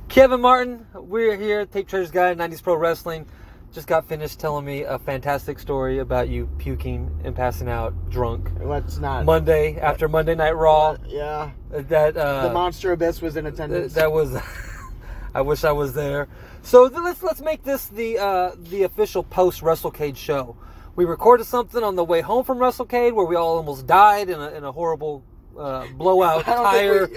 Kevin Martin, we're here, Tape Treasures Guy, 90s Pro Wrestling. Just got finished telling me a fantastic story about you puking and passing out drunk. Let's not. Monday, after Monday Night Raw. Yeah. That the Monster Abyss was in attendance. That was... I wish I was there. So let's make this the official Post Wrestlecade show. We recorded something on the way home from Wrestlecade where we all almost died in a horrible blowout tire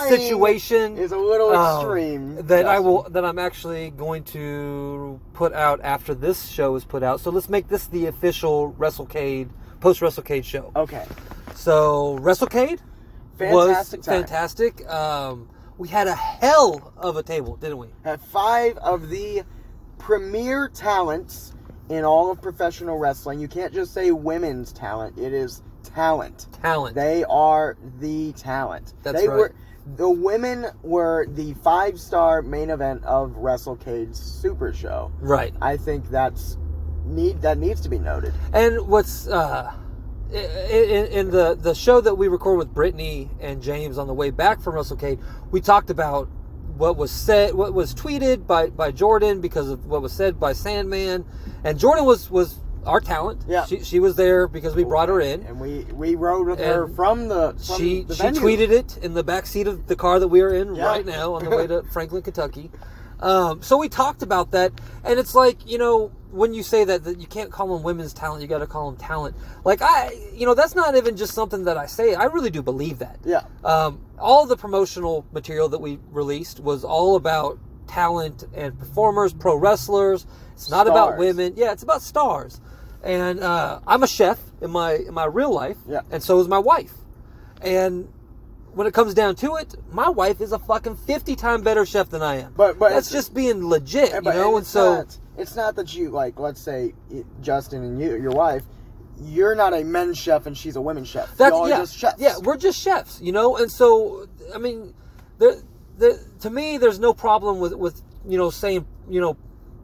situation. Is a little extreme. That I'm actually going to put out after this show is put out. So let's make this the official Wrestlecade Post Wrestlecade show. Okay. So Wrestlecade was fantastic. We had a hell of a table, didn't we? Had 5 of the premier talents in all of professional wrestling. You can't just say women's talent. It is talent. Talent. They are the talent. That's right. The women were the 5-star main event of WrestleCade's Super Show. Right. I think that needs to be noted. And what's in the show that we recorded with Brittany and James on the way back from WrestleCade, we talked about what was said, what was tweeted by Jordan because of what was said by Sandman, and Jordan was our talent. Yeah. She was there because we brought her in, and we rode with her from the she venue. Tweeted it in the back seat of the car that we are in right now on the way to Franklin, Kentucky. So we talked about that, and it's like, when you say that you can't call them women's talent, you got to call them talent. Like that's not even just something that I say. I really do believe that. Yeah. All the promotional material that we released was all about talent and performers, pro wrestlers. It's not about women. Yeah, it's about stars. And I'm a chef in my real life, and so is my wife. And when it comes down to it, my wife is a fucking 50-time better chef than I am. But that's just being legit, And so it's not that you, like, let's say Justin and your wife, you're not a men's chef and she's a women's chef. Y'all are just chefs. Yeah, we're just chefs, And so, I mean, to me, there's no problem with saying,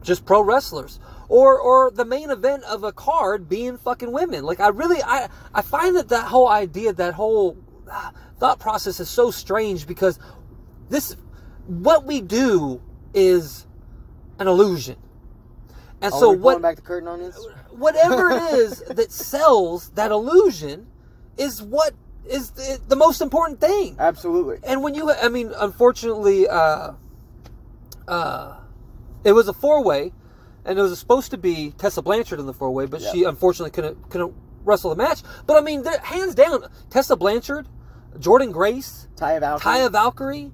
just pro wrestlers. Or the main event of a card being fucking women. Like, I find that whole idea, that whole thought process is so strange because what we do is an illusion. And so we pulling back the curtain on this? Whatever it is that sells that illusion is what is the most important thing. Absolutely. And when unfortunately, it was a 4-way, and it was supposed to be Tessa Blanchard in the 4-way, but she unfortunately couldn't wrestle the match. But I mean, hands down, Tessa Blanchard, Jordan Grace, Taya Valkyrie.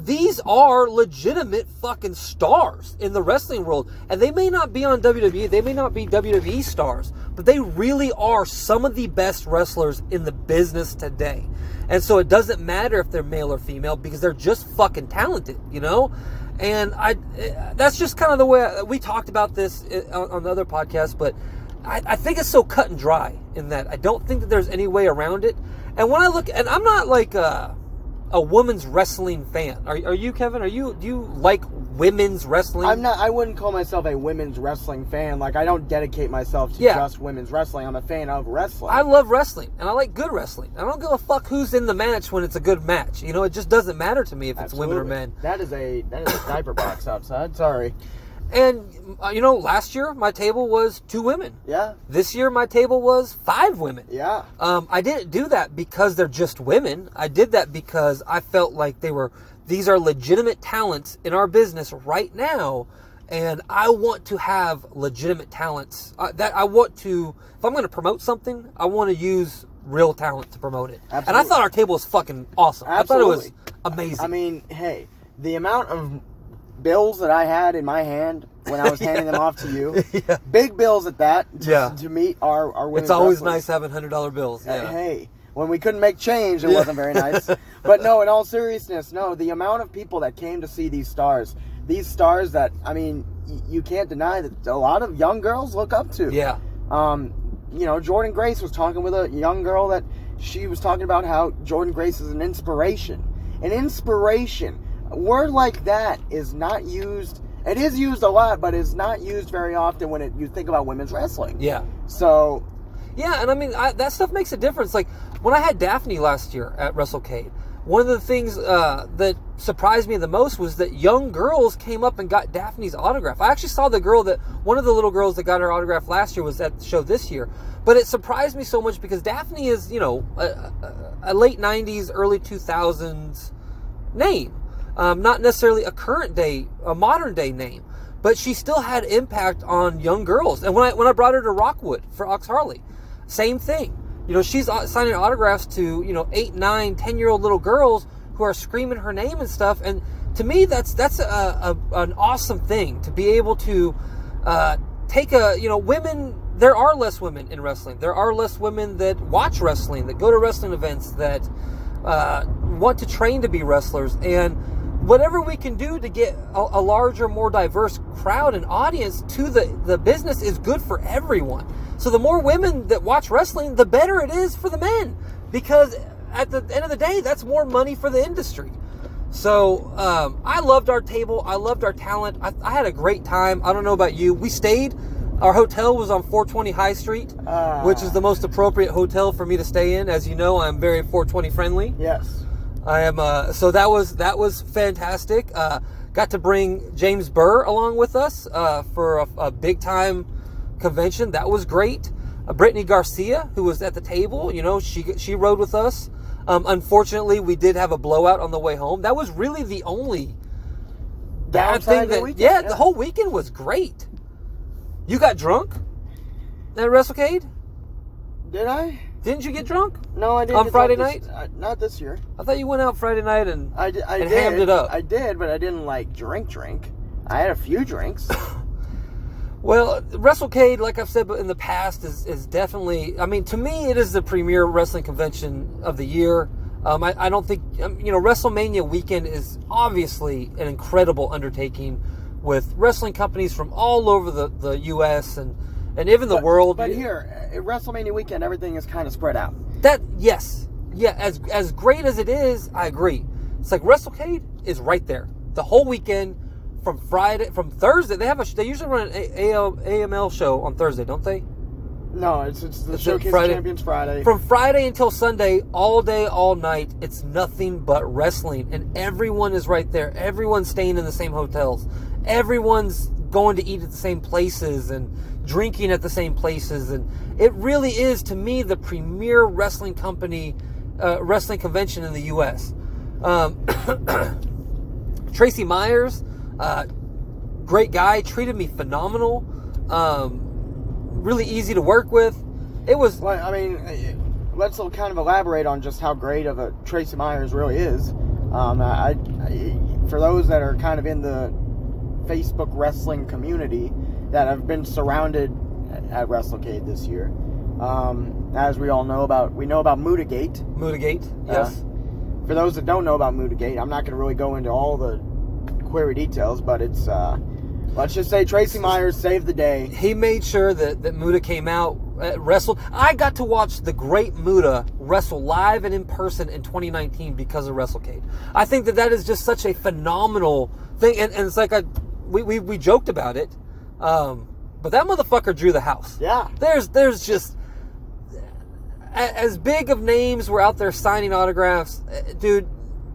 These are legitimate fucking stars in the wrestling world. And they may not be on WWE, they may not be WWE stars, but they really are some of the best wrestlers in the business today. And so it doesn't matter if they're male or female because they're just fucking talented, And that's just kind of the way we talked about this on the other podcast, but I think it's so cut and dry in that I don't think that there's any way around it. And when I look, and I'm not like a women's wrestling fan. Are you, Kevin? Do you like women's wrestling? I'm not. I wouldn't call myself a women's wrestling fan. Like, I don't dedicate myself to just women's wrestling. I'm a fan of wrestling. I love wrestling, and I like good wrestling. I don't give a fuck who's in the match when it's a good match. It just doesn't matter to me if it's women or men. That is a diaper box outside. Sorry. And, last year my table was 2 women. Yeah. This year my table was 5 women. Yeah. I didn't do that because they're just women. I did that because I felt like these are legitimate talents in our business right now. And I want to have legitimate talents. If I'm going to promote something, I want to use real talent to promote it. Absolutely. And I thought our table was fucking awesome. Absolutely. I thought it was amazing. I mean, hey, the amount of bills that I had in my hand when I was handing them off to you, big bills at that, to meet our women's It's always wrestlers. Nice having $100 bills. Yeah. Hey, when we couldn't make change, it wasn't very nice. But no, in all seriousness, the amount of people that came to see these stars that, I mean, you can't deny that a lot of young girls look up to. Yeah. Jordan Grace was talking with a young girl that she was talking about how Jordan Grace is an inspiration. An inspiration. A word like that is not used. It is used a lot, but it's not used very often when you think about women's wrestling. Yeah. So. Yeah, and I mean, that stuff makes a difference. Like, when I had Daphne last year at WrestleCade, one of the things that surprised me the most was that young girls came up and got Daphne's autograph. I actually saw one of the little girls that got her autograph last year was at the show this year. But it surprised me so much because Daphne is, a late 90s, early 2000s name. Not necessarily a modern day name. But she still had impact on young girls. And when I brought her to Rockwood for Ox Harley, same thing. She's signing autographs to, 8, 9, 10-year-old little girls who are screaming her name and stuff. And to me, that's an awesome thing to be able to take women. There are less women in wrestling. There are less women that watch wrestling, that go to wrestling events, that want to train to be wrestlers. And whatever we can do to get a larger, more diverse crowd and audience to the business is good for everyone. So the more women that watch wrestling, the better it is for the men. Because at the end of the day, that's more money for the industry. So I loved our table. I loved our talent. I had a great time. I don't know about you. We stayed. Our hotel was on 420 High Street, which is the most appropriate hotel for me to stay in. As you know, I'm very 420 friendly. Yes. I am. So that was fantastic. Got to bring James Burr along with us for a big time convention. That was great. Brittany Garcia, who was at the table, she rode with us. Unfortunately, we did have a blowout on the way home. That was really the only bad thing. The whole weekend was great. You got drunk at WrestleCade? Did I? Didn't you get drunk? No, I didn't. On Friday night? Not this year. I thought you went out Friday night and I did. hammed it up. I did, but I didn't drink. I had a few drinks. Well, WrestleCade, like I've said in the past, is definitely, to me, it is the premier wrestling convention of the year. I don't think, WrestleMania weekend is obviously an incredible undertaking with wrestling companies from all over the U.S. and even the world. But here, at WrestleMania weekend, everything is kind of spread out. Yes. Yeah, as great as it is, I agree. It's like WrestleCade is right there. The whole weekend, from Thursday, they usually run an AML show on Thursday, don't they? No, it's the Showcase of Champions Friday. From Friday until Sunday, all day, all night, it's nothing but wrestling. And everyone is right there. Everyone's staying in the same hotels. Everyone's going to eat at the same places and drinking at the same places. And it really is, to me, the premier wrestling convention in the U.S. Tracy Myers, great guy, treated me phenomenal. Really easy to work with. It was. Well, let's kind of elaborate on just how great of a Tracy Myers really is. For those that are kind of in the Facebook wrestling community that have been surrounded at WrestleCade this year, as we all know about, Mutagate. Mutagate, yes. For those that don't know about Mutagate, I'm not going to really go into all the query details, but it's. Let's just say Tracy Myers saved the day. He made sure that Muta came out, wrestled. I got to watch the great Muta wrestle live and in person in 2019 because of WrestleCade. I think that is just such a phenomenal thing. And it's like we joked about it, but that motherfucker drew the house. Yeah. There's just... As big of names were out there signing autographs, dude,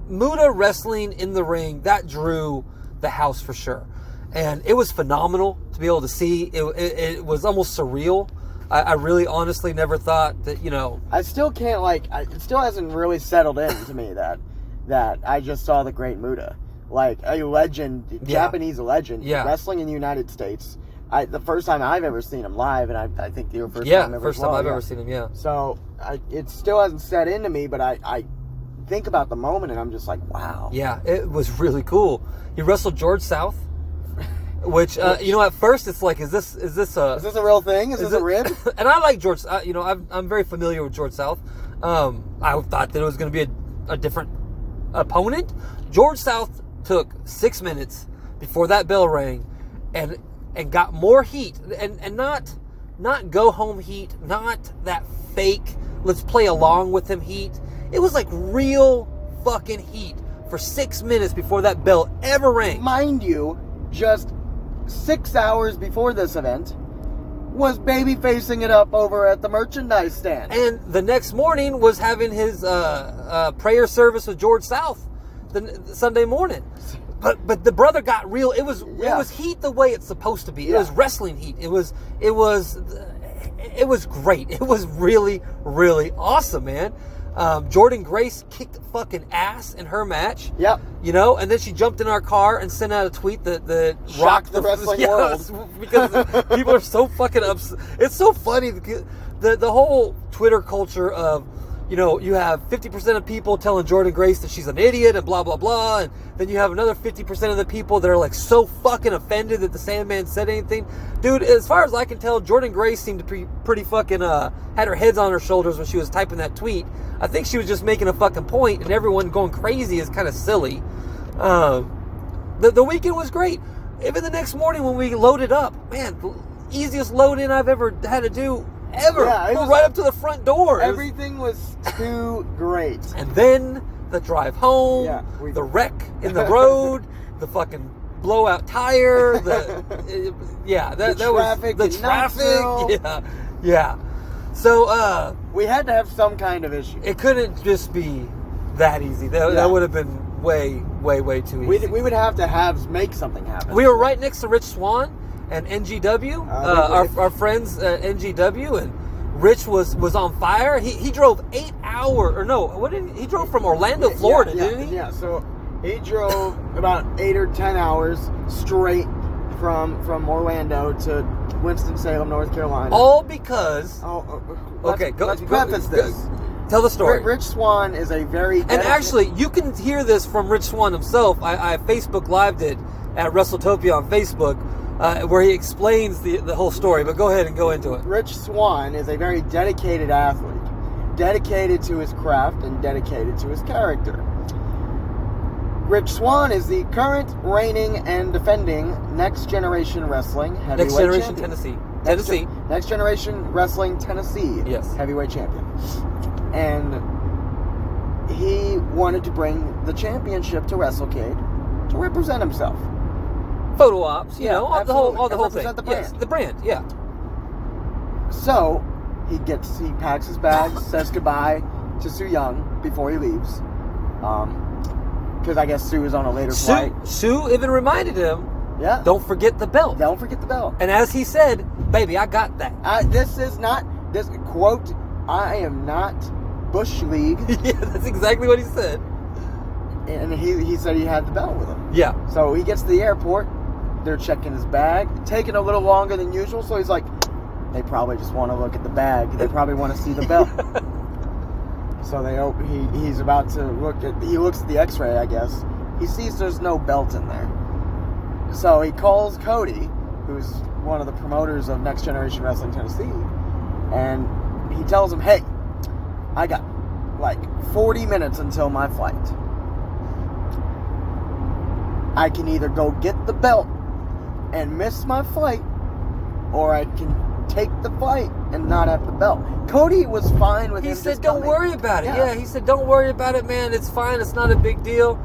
Muta wrestling in the ring, that drew the house for sure. And it was phenomenal to be able to see. It was almost surreal. I really honestly never thought that, I still can't, it still hasn't really settled in to me that I just saw the great Muta. Like, a legend, Japanese legend, wrestling in the United States. The first time I've ever seen him live, and I think your first time ever. First time I've ever seen him, yeah. So, it still hasn't set into me, but I think about the moment, and I'm just like, wow. Yeah, it was really cool. He wrestled George South. Which at first it's like, is this a real thing? Is this a rib? And I like George. I'm very familiar with George South. I thought that it was going to be a different opponent. George South took 6 minutes before that bell rang, and got more heat, and not go home heat, not that fake let's play along with him heat. It was like real fucking heat for 6 minutes before that bell ever rang. Mind you, just 6 hours before this event, was baby facing it up over at the merchandise stand. And the next morning was having his prayer service with George South the Sunday morning. But the brother got real. It was heat the way it's supposed to be. It was wrestling heat. It was great. It was really, really awesome, man. Jordan Grace kicked fucking ass in her match. Yep. You know, and then she jumped in our car and sent out a tweet that rocked the wrestling world. Because people are so fucking upset. It's so funny. The whole Twitter culture of, you know, you have 50% of people telling Jordan Grace that she's an idiot and blah, blah, blah. And then you have another 50% of the people that are like so fucking offended that the Sandman said anything. Dude, as far as I can tell, Jordan Grace seemed to be pretty fucking, had her heads on her shoulders when she was typing that tweet. I think she was just making a fucking point, and everyone going crazy is kind of silly. The weekend was great. Even the next morning when we loaded up, man, the easiest load in I've ever had to do ever. Yeah, it was right up to the front door. Everything was too great. And then the drive home, the wreck in the road, the fucking blowout tire, the traffic. Yeah. So we had to have some kind of issue. It couldn't just be that easy. That would have been way too easy. We would have to make something happen. We were right next to Rich Swann and NGW, our friends at NGW, and Rich was on fire. He drove 8 hours, or no, he drove from Orlando, Florida, didn't he? Yeah, so he drove about 8 or 10 hours straight from Orlando to Winston-Salem, North Carolina. All because... Let's preface this. Tell the story. Rich Swann is a very... And actually, you can hear this from Rich Swann himself. I Facebook Lived it at WrestleTopia on Facebook, where he explains the whole story. But go ahead and go into it. Rich Swann is a very dedicated athlete. Dedicated to his craft and dedicated to his character. Rich Swann is the current reigning and defending Next Generation Wrestling heavyweight champion. Next Generation Wrestling Tennessee heavyweight champion. And he wanted to bring the championship to Wrestlecade to represent himself. Photo ops, you know, all the whole thing. The brand. Yes, the brand, yeah. So he packs his bags, says goodbye to Sue Young before he leaves. Because I guess Sue is on a later flight. Sue even reminded him, don't forget the belt. Don't forget the belt. And as he said, baby, I got that. Quote, I am not Bush League. Yeah, that's exactly what he said. And he said he had the belt with him. Yeah. So he gets to the airport. They're checking his bag. Taking a little longer than usual. So he's like, they probably just want to look at the bag. They probably want to see the belt. So he's about to he looks at the x-ray, I guess. He sees there's no belt in there. So he calls Cody, who's one of the promoters of Next Generation Wrestling Tennessee, and he tells him, hey, I got like 40 minutes until my flight. I can either go get the belt and miss my flight, or I can take the fight and not have the belt. Cody was fine with him. He said, don't worry about it. Yeah, he said, don't worry about it, man. It's fine. It's not a big deal.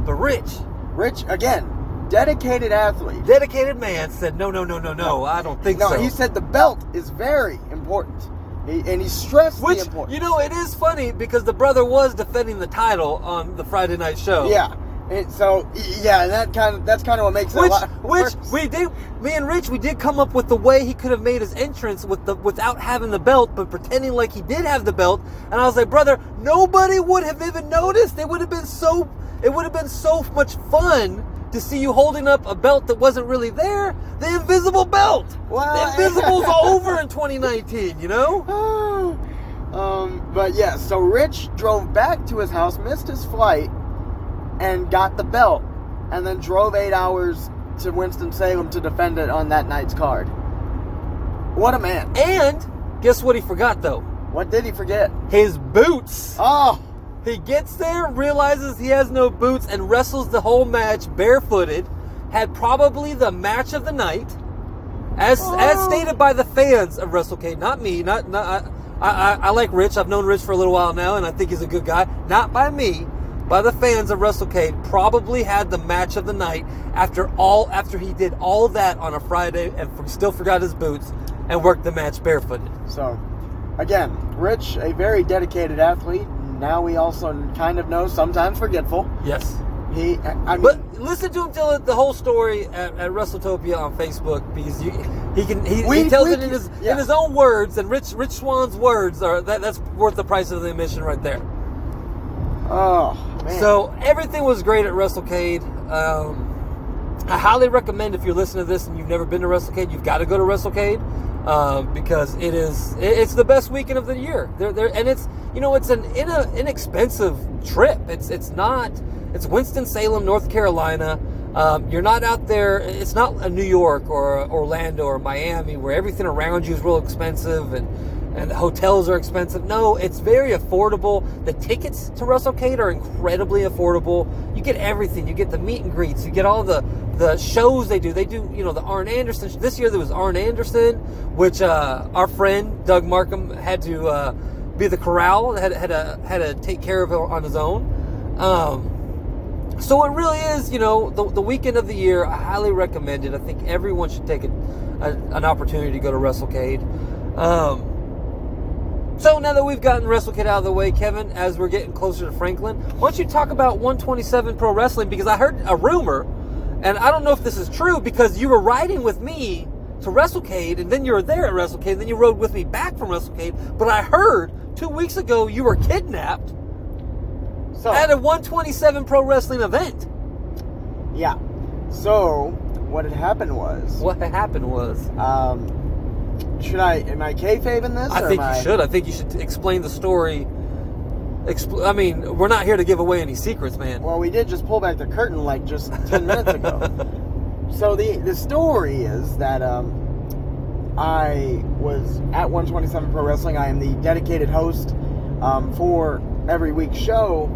But Rich, again, dedicated athlete. Dedicated man said, no, I don't think so. No, he said the belt is very important. He stressed the importance. You know, it is funny because the brother was defending the title on the Friday night show. Yeah. That's kind of what makes it a lot worse. Me and Rich, we did come up with the way he could have made his entrance without having the belt, but pretending like he did have the belt. And I was like, brother, nobody would have even noticed. It would have been so much fun to see you holding up a belt that wasn't really there. The invisible belt. Well, the invisible's over in 2019, you know? But yeah, so Rich drove back to his house, missed his flight, and got the belt, and then drove 8 hours to Winston-Salem to defend it on that night's card. What a man. And guess what he forgot, though? What did he forget? His boots. Oh. He gets there, realizes he has no boots, and wrestles the whole match barefooted. Had probably the match of the night, as stated by the fans of WrestleCade. Not me. I like Rich. I've known Rich for a little while now, and I think he's a good guy. Not by me. By the fans of WrestleCade, probably had the match of the night after he did all that on a Friday and still forgot his boots. and worked the match barefooted. So, again, Rich, a very dedicated athlete. Now we also kind of know, sometimes forgetful. Yes. But listen to him tell the whole story at WrestleTopia on Facebook, because he tells it in his own words, and Rich Swann's words that's worth the price of the admission right there. Oh man! So everything was great at WrestleCade. I highly recommend, if you're listening to this and you've never been to WrestleCade, you've got to go to WrestleCade. Because it's the best weekend of the year. And it's an inexpensive trip. It's Winston-Salem, North Carolina. You're not out there. It's not a New York or Orlando or Miami where everything around you is real expensive and the hotels are expensive. No, it's very affordable. The tickets to WrestleCade are incredibly affordable. You get everything. You get the meet and greets. You get all the shows they do. They do, the Arn Anderson. This year there was Arn Anderson, which our friend Doug Markham had to be the corral. Had to take care of it on his own. So it really is, the weekend of the year. I highly recommend it. I think everyone should take an opportunity to go to WrestleCade. So now that we've gotten WrestleCade out of the way, Kevin, as we're getting closer to Franklin, why don't you talk about 127 Pro Wrestling? Because I heard a rumor, and I don't know if this is true, because you were riding with me to WrestleCade, and then you were there at WrestleCade, and then you rode with me back from WrestleCade. But I heard 2 weeks ago you were kidnapped at a 127 Pro Wrestling event. Yeah. So what had happened was... am I kayfabing this? I think you should. I think you should explain the story. I mean, we're not here to give away any secrets, man. Well, we did just pull back the curtain like just 10 minutes ago. So the story is that I was at 127 Pro Wrestling. I am the dedicated host for every week's show.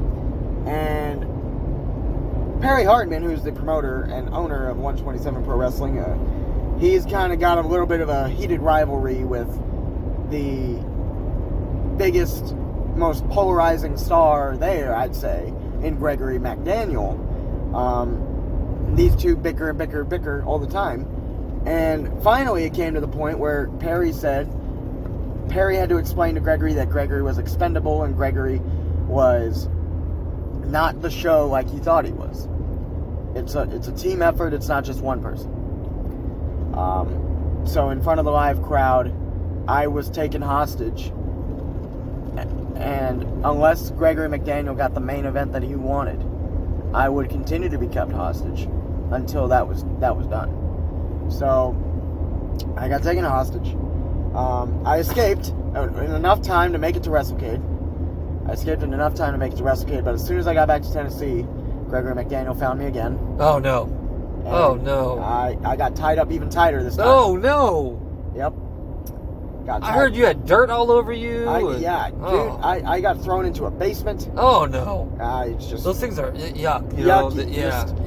And Perry Hartman, who's the promoter and owner of 127 Pro Wrestling, he's kind of got a little bit of a heated rivalry with the biggest, most polarizing star there, I'd say, in Gregory McDaniel. These two bicker all the time. And finally it came to the point where Perry had to explain to Gregory that Gregory was expendable and Gregory was not the show like he thought he was. It's a team effort. It's not just one person. So in front of the live crowd, I was taken hostage, and unless Gregory McDaniel got the main event that he wanted, I would continue to be kept hostage until that was done. So I got taken hostage. I escaped in enough time to make it to WrestleCade. But as soon as I got back to Tennessee, Gregory McDaniel found me again. Oh no. And I got tied up even tighter this time. Oh no. Yep. I heard you had dirt all over you. I got thrown into a basement. Oh no. It's just those things are yuck.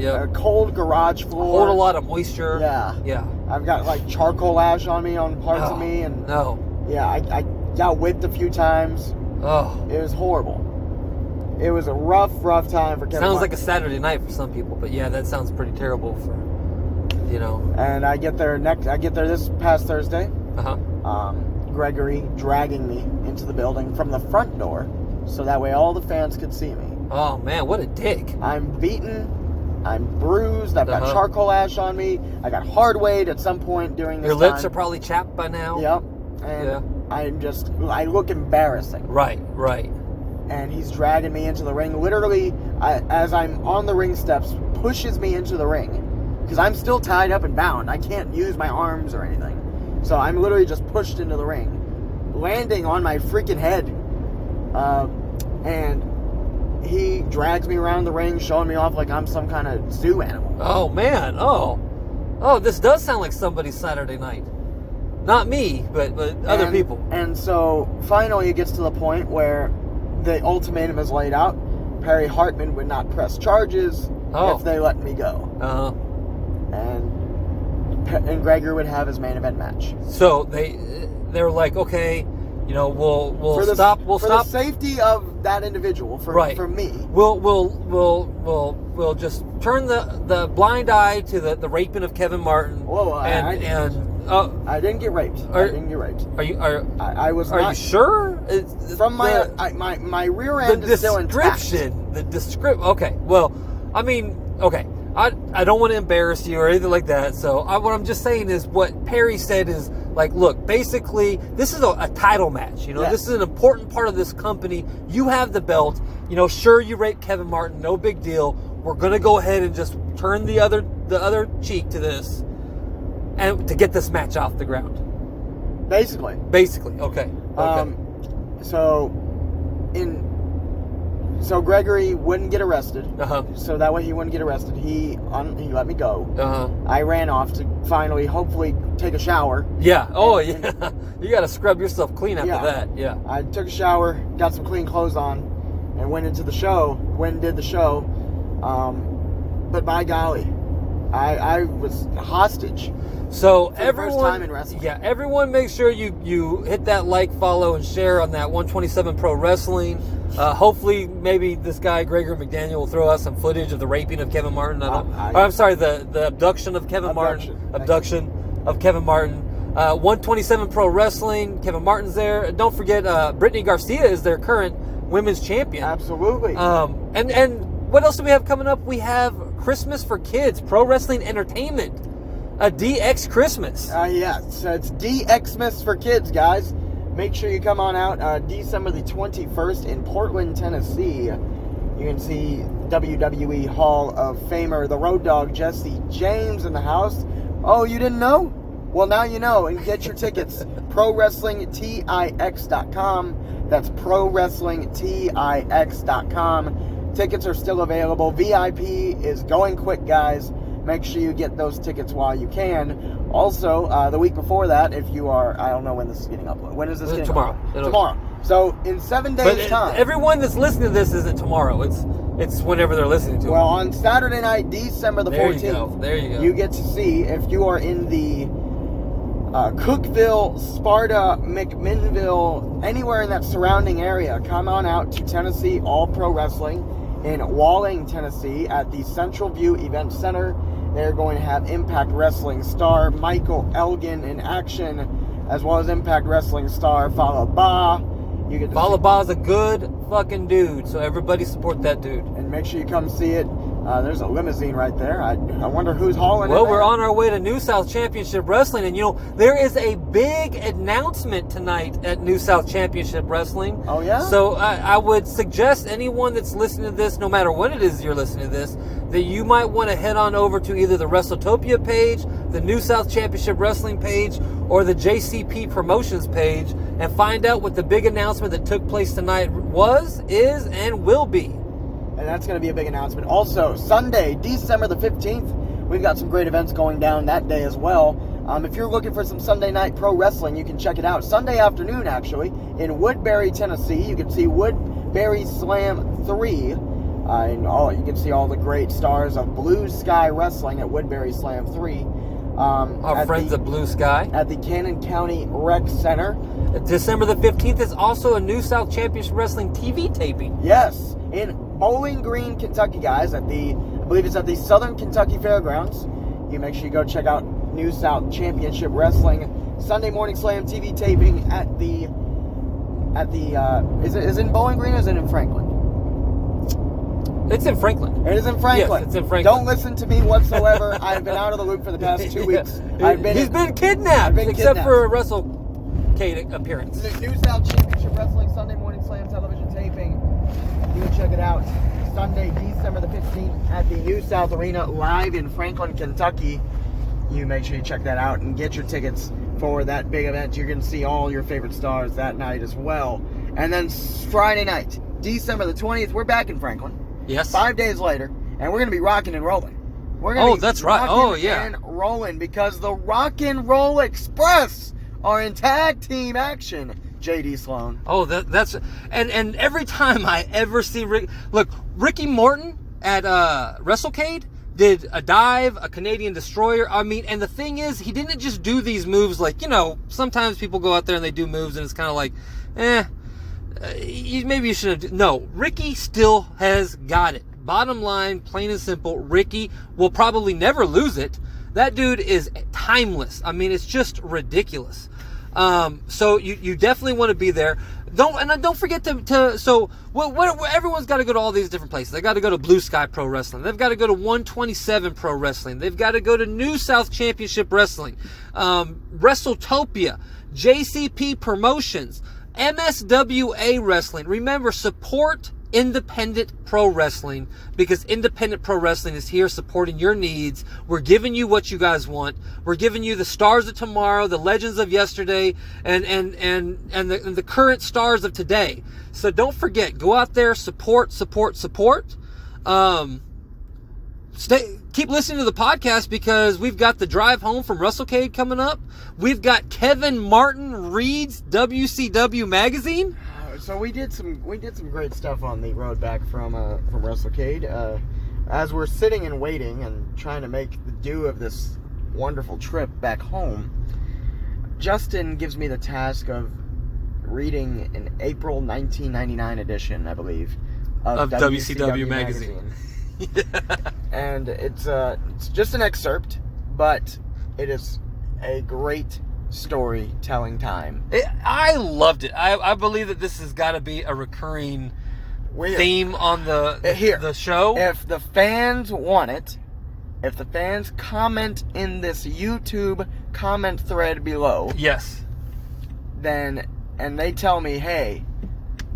A cold garage floor. Hold a lot of moisture. Yeah. I've got like charcoal ash on me on parts of me, and I got whipped a few times. Oh, it was horrible. It was a rough time for Kevin. Sounds like a Saturday night for some people, but yeah, that sounds pretty terrible for. And I get there this past Thursday. Gregory dragging me into the building from the front door, so that way all the fans could see me. Oh man, what a dick! I'm beaten, I'm bruised, I've got charcoal ash on me, I got hard weight at some point during this Your lips are probably chapped by now. Yep. And I look embarrassing. Right. And he's dragging me into the ring. Literally, as I'm on the ring steps, pushes me into the ring. Because I'm still tied up and bound. I can't use my arms or anything. So I'm literally just pushed into the ring. Landing on my freaking head. And he drags me around the ring, showing me off like I'm some kind of zoo animal. Oh, man. Oh, this does sound like somebody's Saturday night. Not me, but other people. And so finally it gets to the point where the ultimatum is laid out. Perry Hartman would not press charges if they let me go. And Gregory would have his main event match. So they were like, okay, we'll stop. We'll for stop the safety of that individual. For me, we'll just turn the blind eye to the raping of Kevin Martin. Whoa, and I didn't get raped. I didn't get raped. I was not. Are you sure? From my rear end is still intact. The description. Okay. Well, I mean, okay. I don't want to embarrass you or anything like that. So what I'm just saying is what Perry said is like, look, basically this is a title match. You know, This is an important part of this company. You have the belt. You know, sure, you raped Kevin Martin, no big deal. We're gonna go ahead and just turn the other cheek to this, and to get this match off the ground. Basically. Okay. So Gregory wouldn't get arrested. Uh-huh. So that way he wouldn't get arrested. He let me go. Uh-huh. I ran off to finally, hopefully, take a shower. Yeah. Yeah. You got to scrub yourself clean after that. Yeah. I took a shower, got some clean clothes on, and went into the show. Went and did the show. But by golly, I was hostage. So for the first time in wrestling. Yeah, everyone make sure you hit that like, follow, and share on that 127 Pro Wrestling. Hopefully, maybe this guy, Gregory McDaniel, will throw us some footage of the raping of Kevin Martin. I'm sorry, the abduction of Kevin Martin. Abduction of Kevin Martin. 127 Pro Wrestling, Kevin Martin's there. Don't forget, Brittany Garcia is their current women's champion. Absolutely. And what else do we have coming up? We have Christmas for Kids, Pro Wrestling Entertainment. A DX Christmas. So it's DXmas for kids, guys. Make sure you come on out December the 21st in Portland, Tennessee. You can see WWE Hall of Famer, the Road Dogg, Jesse James in the house. Oh, you didn't know? Well, now you know. And get your tickets. ProWrestlingTix.com. That's ProWrestlingTix.com. Tickets are still available. VIP is going quick, guys. Make sure you get those tickets while you can. Also, the week before that, if you are, I don't know when this is getting uploaded. When is this getting tomorrow? Uploaded? Tomorrow. So in 7 days' time. Everyone that's listening to this isn't tomorrow. It's whenever they're listening to it. Well, on Saturday night, December the 14th, there you go. You get to see if you are in the Cookeville, Sparta, McMinnville, anywhere in that surrounding area. Come on out to Tennessee All Pro Wrestling in Walling, Tennessee at the Central View Event Center. They're going to have Impact Wrestling star Michael Elgin in action, as well as Impact Wrestling star Fallah Bahh. Fallah Bahh's a good fucking dude, so everybody support that dude. And make sure you come see it. There's a limousine right there. I wonder who's hauling it. Well, we're on our way to New South Championship Wrestling, and there is a big announcement tonight at New South Championship Wrestling. Oh, yeah? So I would suggest anyone that's listening to this, no matter what it is you're listening to this, that you might want to head on over to either the WrestleTopia page, the New South Championship Wrestling page, or the JCP Promotions page, and find out what the big announcement that took place tonight is, and will be. And that's going to be a big announcement. Also, Sunday, December the 15th, we've got some great events going down that day as well. If you're looking for some Sunday night pro wrestling, you can check it out. Sunday afternoon, actually, in Woodbury, Tennessee. You can see Woodbury Slam 3. You can see all the great stars of Blue Sky Wrestling at Woodbury Slam 3. Our friends at Blue Sky. At the Cannon County Rec Center. December the 15th is also a New South Championship Wrestling TV taping. Yes, in Bowling Green, Kentucky, guys. I believe it's at the Southern Kentucky Fairgrounds. You make sure you go check out New South Championship Wrestling. Sunday Morning Slam TV taping at the is it in Bowling Green or is it in Franklin? It's in Franklin. It is in Franklin. Yes, it's in Franklin. Don't listen to me whatsoever. I've been out of the loop for the past 2 weeks. He's been kidnapped, except for a WrestleCade appearance. The New South Championship Wrestling Sunday Morning Slam television taping. You can check it out Sunday, December the 15th at the New South Arena live in Franklin, Kentucky. You make sure you check that out and get your tickets for that big event. You're going to see all your favorite stars that night as well. And then Friday night, December the 20th, we're back in Franklin. Yes. 5 days later, and we're going to be rocking and rolling. That's right. Oh, yeah. And rolling because the Rock and Roll Express are in tag team action. J.D. Sloan. Oh, that's and every time I ever see Ricky Morton at WrestleCade did a dive, a Canadian Destroyer. I mean, and the thing is, he didn't just do these moves like, sometimes people go out there and they do moves and it's kind of like, maybe you shouldn't have. No, Ricky still has got it. Bottom line, plain and simple, Ricky will probably never lose it. That dude is timeless. I mean, it's just ridiculous. So you definitely want to be there. Don't forget everyone's got to go to all these different places. They got to go to Blue Sky Pro Wrestling. They've got to go to 127 Pro Wrestling. They've got to go to New South Championship Wrestling, WrestleTopia, JCP Promotions, MSWA Wrestling. Remember, support independent pro wrestling, because independent pro wrestling is here supporting your needs. We're giving you what you guys want. We're giving you the stars of tomorrow, the legends of yesterday, and the current stars of today. So don't forget, go out there, support. Keep listening to the podcast, because we've got the drive home from WrestleCade coming up. We've got Kevin Martin reads WCW magazine. So we did some great stuff on the road back from WrestleCade. As we're sitting and waiting and trying to make the do of this wonderful trip back home, Justin gives me the task of reading an April 1999 edition, I believe, of WCW magazine. And it's just an excerpt, but it is a great storytelling time. I loved it. I believe that this has got to be a recurring theme on the show. If the fans want it, if the fans comment in this YouTube comment thread below, yes, then, and they tell me, hey,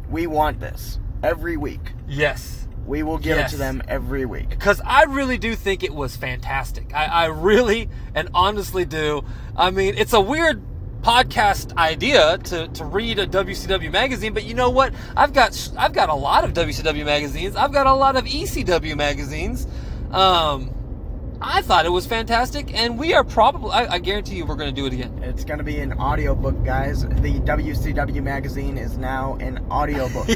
we want this every week, yes, we will give it to them every week. Because I really do think it was fantastic. I really and honestly do. I mean, it's a weird podcast idea to read a WCW magazine, but you know what? I've got a lot of WCW magazines. I've got a lot of ECW magazines. I thought it was fantastic, and we are probably, I guarantee you we're going to do it again. It's going to be an audiobook, guys. The WCW magazine is now an audiobook.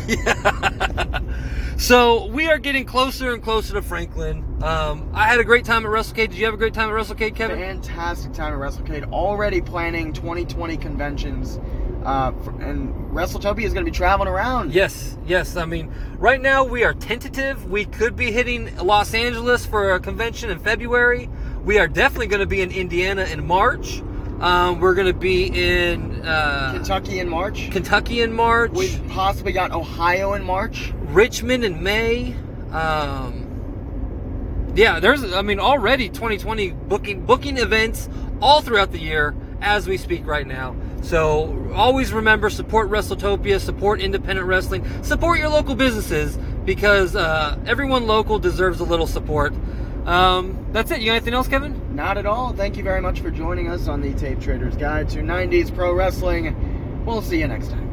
So we are getting closer and closer to Franklin. I had a great time at WrestleCade. Did you have a great time at WrestleCade, Kevin? Fantastic time at WrestleCade. Already planning 2020 conventions. And WrestleTopia is going to be traveling around. Yes. I mean, right now we are tentative. We could be hitting Los Angeles for a convention in February. We are definitely going to be in Indiana in March. We're going to be in Kentucky in March. We've possibly got Ohio in March. Richmond in May. There's already 2020 booking events all throughout the year as we speak right now. So always remember, support WrestleTopia, support independent wrestling, support your local businesses, because everyone local deserves a little support. That's it. You got anything else, Kevin? Not at all. Thank you very much for joining us on the Tape Trader's Guide to 90s Pro Wrestling. We'll see you next time.